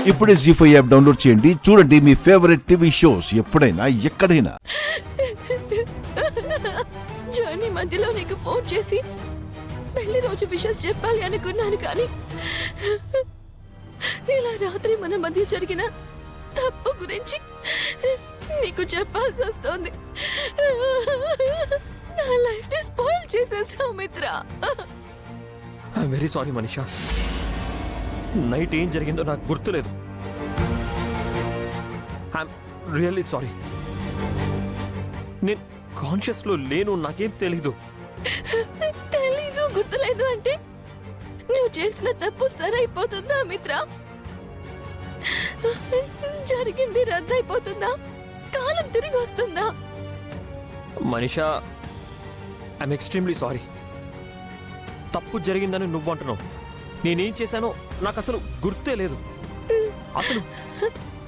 ఇప్పుడే జీ5 app download చేయండి. చూడండి మీ ఫేవరెట్ టీవీ షోస్ ఎప్పుడైనా ఎక్కడైనా. జర్నీ మధ్యలో నీకు ఫోన్ చేసి పెళ్లి రోజు విషెస్ చెప్పాలి అనుకున్నాను, కానీ ఇలా రాత్రి మన మధ్య జరిగిన తప్పు గురించి నీకు చెప్పాల్సి వస్తోంది. నా లైఫ్ ని స్పాయిల్ చేసేసావు మిత్ర. I'm very sorry Manisha. Night ఏం జరిగిందో నాకు గుర్తులేదు. I'm really sorry. నేను కాన్షియస్లో లేను, నాకేం తెలీదు. తెలీదు, గుర్తులేదు అంటే నువ్వు చేసిన తప్పు సరైపోతుందా మిత్ర? జరిగింది రద్దయిపోతుందా? కాలం తిరిగి వస్తుందా? Manisha, I'm extremely sorry. తప్పు జరిగిందని నువ్వు అంటున్నావు. నేనేం చేశానో నాకు అసలు గుర్తే లేదు. అసలు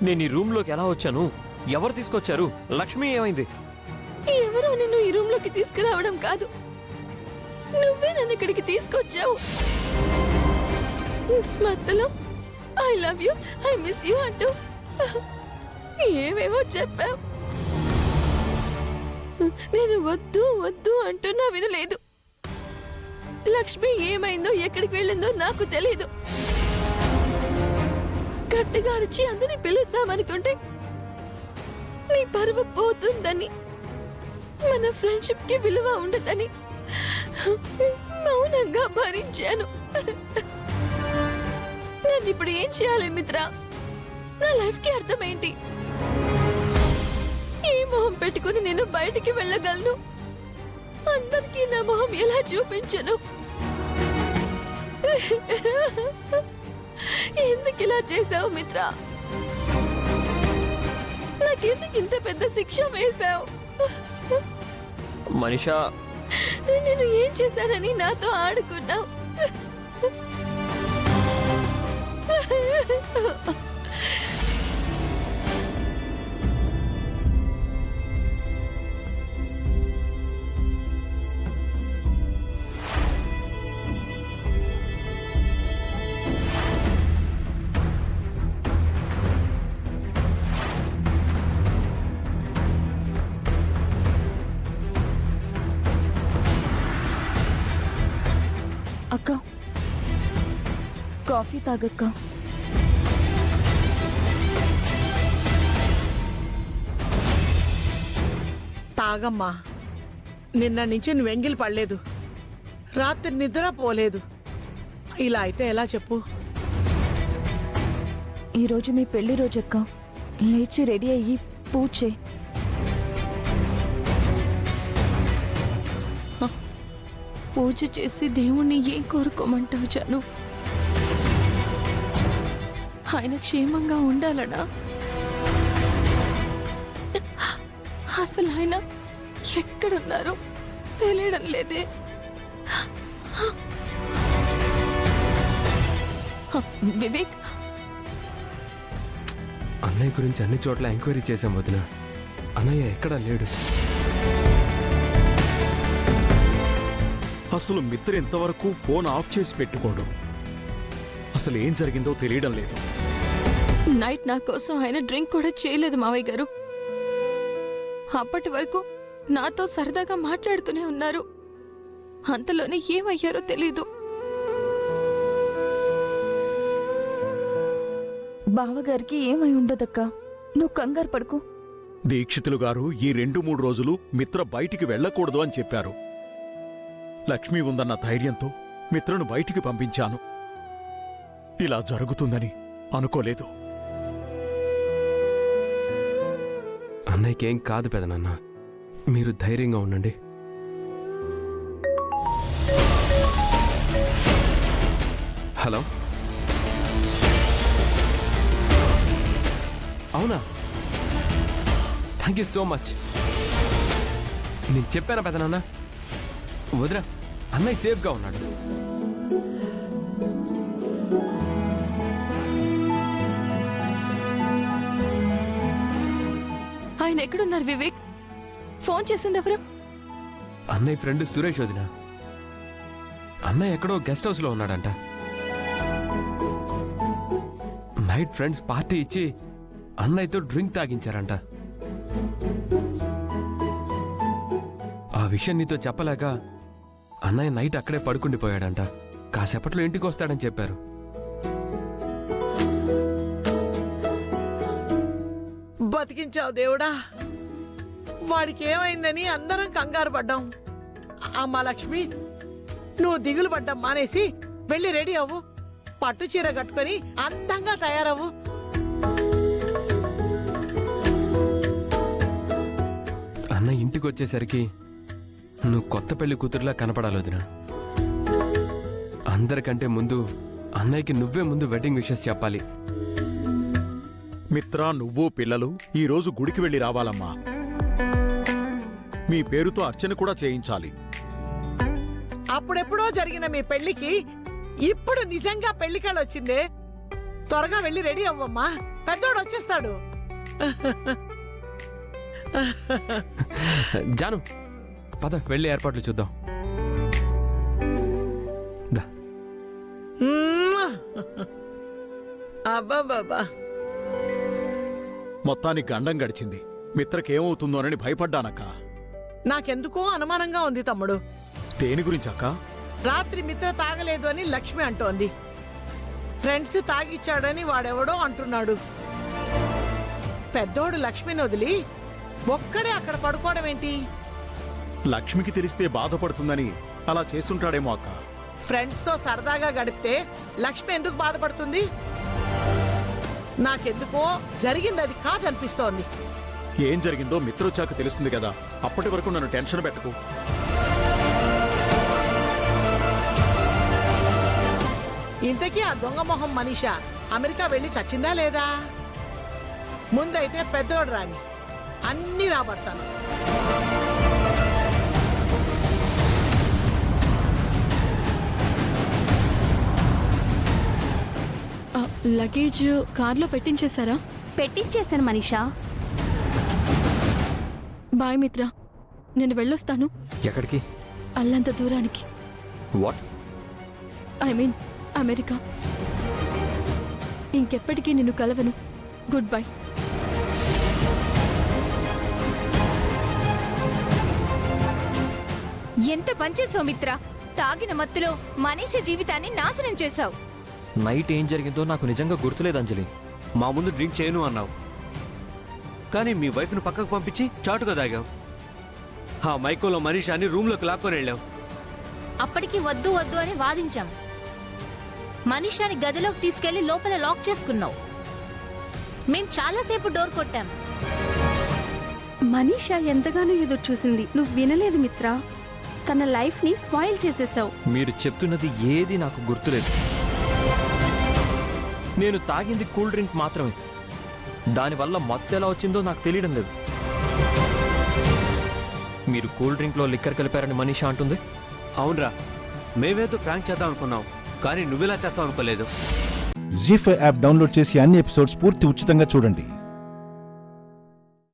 నేను ఈ రూమ్లోకి ఎలా వచ్చాను? ఎవరు తీసుకొచ్చారు? లక్ష్మి ఏమైంది? ఎవరో నిన్ను ఈ రూమ్ లోకి తీసుకురావడం కాదు, నువ్వే నన్ను ఇక్కడికి తీసుకొచ్చావు. మధ్యలో I love you, I miss you అంటూ ఏవేవో చెప్పావు. నేను వద్దు వద్దు అంటున్నా వినలేదు. లక్ష్మి ఏమైందో, ఎక్కడికి వెళ్ళిందో నాకు తెలీదు. గట్టిగా అరిచి అందరినీ పిలుద్దామనుకుంటే నీ పరువు పోతుందని, మన ఫ్రెండ్షిప్ కి విలువ ఉండదని మౌనంగా భరించాను. నన్ను ఇప్పుడు ఏం చేయాలి మిత్ర? నా లైఫ్ కి అర్థం ఏంటి? ఏ మొహం పెట్టుకుని నేను బయటికి వెళ్ళగలను? అందరికీ నా మొహం ఎలా చూపించను? ఎందుకు ఇలా చేశావు మిత్ర? నాకెందుకు ఇంత పెద్ద శిక్ష వేశావు? మనీషా, నేను ఏం చేశానని నాతో ఆడుకున్నావు? అక్క, కాఫీ తాగక్క. తాగమ్మా. నిన్న నుంచి నువ్వు ఎంగిలి పడలేదు, రాత్రి నిద్ర పోలేదు. ఇలా అయితే ఎలా చెప్పు? ఈరోజు మీ పెళ్లి రోజక్క. లేచి రెడీ అయ్యి పూజ చేయి. పూజ చేసి దేవుణ్ణి ఏం కోరుకోమంటావు జాను? ఆయన క్షేమంగా ఉండాలనా? అసలు ఆయన ఎక్కడున్నారో తెలియడం లేదే. వివేక్, అన్నయ్య గురించి అన్ని చోట్ల ఎంక్వైరీ చేశాం వదిన. అన్నయ్య ఎక్కడా లేడు. అసలు మిత్ర ఇంతవరకు ఫోన్ ఆఫ్ చేసి పెట్టుకోడు. అసలు ఏం జరిగిందో తెలియడం లేదు. నైట్ నా కోసం ఆయన డ్రింక్ కూడా చేయలేదు మావయ్య గారు. అప్పటి వరకు నాతో సరదాగా మాట్లాడుతూనే ఉన్నారు. అంతలోనే ఏమయ్యారో తెలీదు. బావగారికి ఏమై ఉండదక్క, నువ్వు కంగారు పడుకో. దీక్షితులు గారు ఈ 2-3 రోజులు మిత్ర బయటికి వెళ్ళకూడదు అని చెప్పారు. లక్ష్మి ఉందన్న ధైర్యంతో మిత్రను బయటికి పంపించాను. ఇలా జరుగుతుందని అనుకోలేదు. అన్నయ్యకేం కాదు పెదనాన్న, మీరు ధైర్యంగా ఉండండి. హలో, అవునా? Thank you so much. నేను చెప్పానా పెదనాన్న? వదిరా, అన్నయ్య సేఫ్గా ఉన్నాడు. ఆయన ఎక్కడున్నారు వివేక్? ఫోన్ చేసింది ఎవరు? అన్నయ్య ఫ్రెండ్ సురేష్ వదిన. అన్నయ్య ఎక్కడో గెస్ట్ హౌస్లో ఉన్నాడంట. నైట్ ఫ్రెండ్స్ పార్టీ ఇచ్చి అన్నయ్యతో డ్రింక్ తాగించారంట. ఆ విషయం నీతో చెప్పలేక అన్నయ్య నైట్ అక్కడే పడుకుండిపోయాడంట. కాసేపట్లో ఇంటికి వస్తాడని చెప్పారు. బతికించావు దేవుడా. వాడికి ఏమైందని అందరం కంగారు పడ్డాం. అమ్మా లక్ష్మి, నువ్వు దిగులు పడ్డం మానేసి వెళ్ళి రెడీ అవ్వు. పట్టు చీర కట్టుకొని అందంగా తయారవ్వు. అన్న ఇంటికి వచ్చేసరికి నువ్వు కొత్త పెళ్లి కూతురులా కనపడాలి వదినా. అందరికంటే ముందు అన్నయ్యకి నువ్వే ముందు వెడ్డింగ్ విషెస్ చెప్పాలి. మిత్ర, నువ్వు పిల్లలు ఈరోజు గుడికి వెళ్ళి రావాలమ్మా. మీ పేరుతో అర్చన కూడా చేయించాలి. అప్పుడెప్పుడో జరిగిన మీ పెళ్లికి ఇప్పుడు నిజంగా పెళ్లికాళ్ళు వచ్చిందే. త్వరగా వెళ్ళి రెడీ అవ్వమ్మా, పెద్దోడు వచ్చేస్తాడు. జాను, పద వెళ్ళి ఏర్పాట్లు చూద్దాం. దా. అబ్బాబాబా, మొత్తానికి గండం గడిచింది. మిత్రకేమవుతుందోనని భయపడ్డానక్క. నాకెందుకో అనుమానంగా ఉంది తమ్ముడు. దేని గురించక్క? రాత్రి మిత్ర తాగలేదు అని లక్ష్మి అంటోంది. ఫ్రెండ్స్ తాగిచ్చాడని వాడెవడో అంటున్నాడు. పెద్దోడు లక్ష్మిని వదిలి ఒక్కడే అక్కడ పడుకోవడం ఏంటి? లక్ష్మికి తెలిస్తే బాధపడుతుందని అలా చేసుంటాడేమో అక్క. ఫ్రెండ్స్ తో సరదాగా గడిపితే లక్ష్మి ఎందుకు బాధపడుతుంది? నాకెందుకో జరిగింది అది కాదనిపిస్తోంది. ఏం జరిగిందో మిత్రొచ్చాక తెలుస్తుంది కదా. అప్పటి వరకు నన్ను టెన్షన్ పెట్టకు. ఇంతకీ ఆ దొంగ మొహం మనీషా అమెరికా వెళ్ళి చచ్చిందా లేదా? ముందైతే పెద్దోడు రాని అన్నీ రాబడతాను. లగేజ్ కార్లో పెట్టించేశారా? పెట్టించేశాను మనీషా. బాయ్ మిత్ర, నేను వెళ్ళొస్తాను. ఎక్కడికి? అల్లంత దూరానికి. వాట్? I mean America. ఇంకెప్పటికీ నిన్ను కలవను. Good bye. ఎంత పనిచేసావు మిత్ర. తాగిన మత్తులో మనీష జీవితాన్ని నాశనం చేశావు. నైట్ ఏం జరిగిందో నాకు నిజంగా గుర్తులేదు అంజలి. మా ముందు డ్రింక్ చేయను అన్నావు, కానీ మీ వైఫ్ను పక్కకు పంపించి చాటుగా తాగావు. ఆ మైకోలో మనీషాని రూమ్లోకి లాక్కొని వెళ్ళావు. అప్పటికి వద్దు వద్దు అని వాదించాం. మనీషాని గదిలోకి తీసుకెళ్లి లోపల లాక్ చేసుకున్నావు. మేం చాలాసేపు డోర్ కొట్టాం. మనీషా ఎంతగానో ఎదురు చూసింది. నువ్వు వినలేదు మిత్ర. తన లైఫ్ ని స్పాయిల్ చేసేసావు. మీరు చెప్తున్నది ఏది నాకు గుర్తులేదు. నేను తాగింది కూల్ డ్రింక్ మాత్రమే. దానివల్ల మత్తు ఎలా వచ్చిందో నాకు తెలియడం లేదు. మీరు కూల్ డ్రింక్లో లిక్కర్ కలిపారని మనీషా అంటుంది. అవునరా, మేమేదో ప్రాంక్ చేద్దాం అనుకున్నాం, కానీ నువ్వెలా చేస్తావు అనుకోలేదు. జీ5 యాప్ డౌన్లోడ్ చేసి అన్ని ఎపిసోడ్స్ పూర్తి ఉచితంగా చూడండి.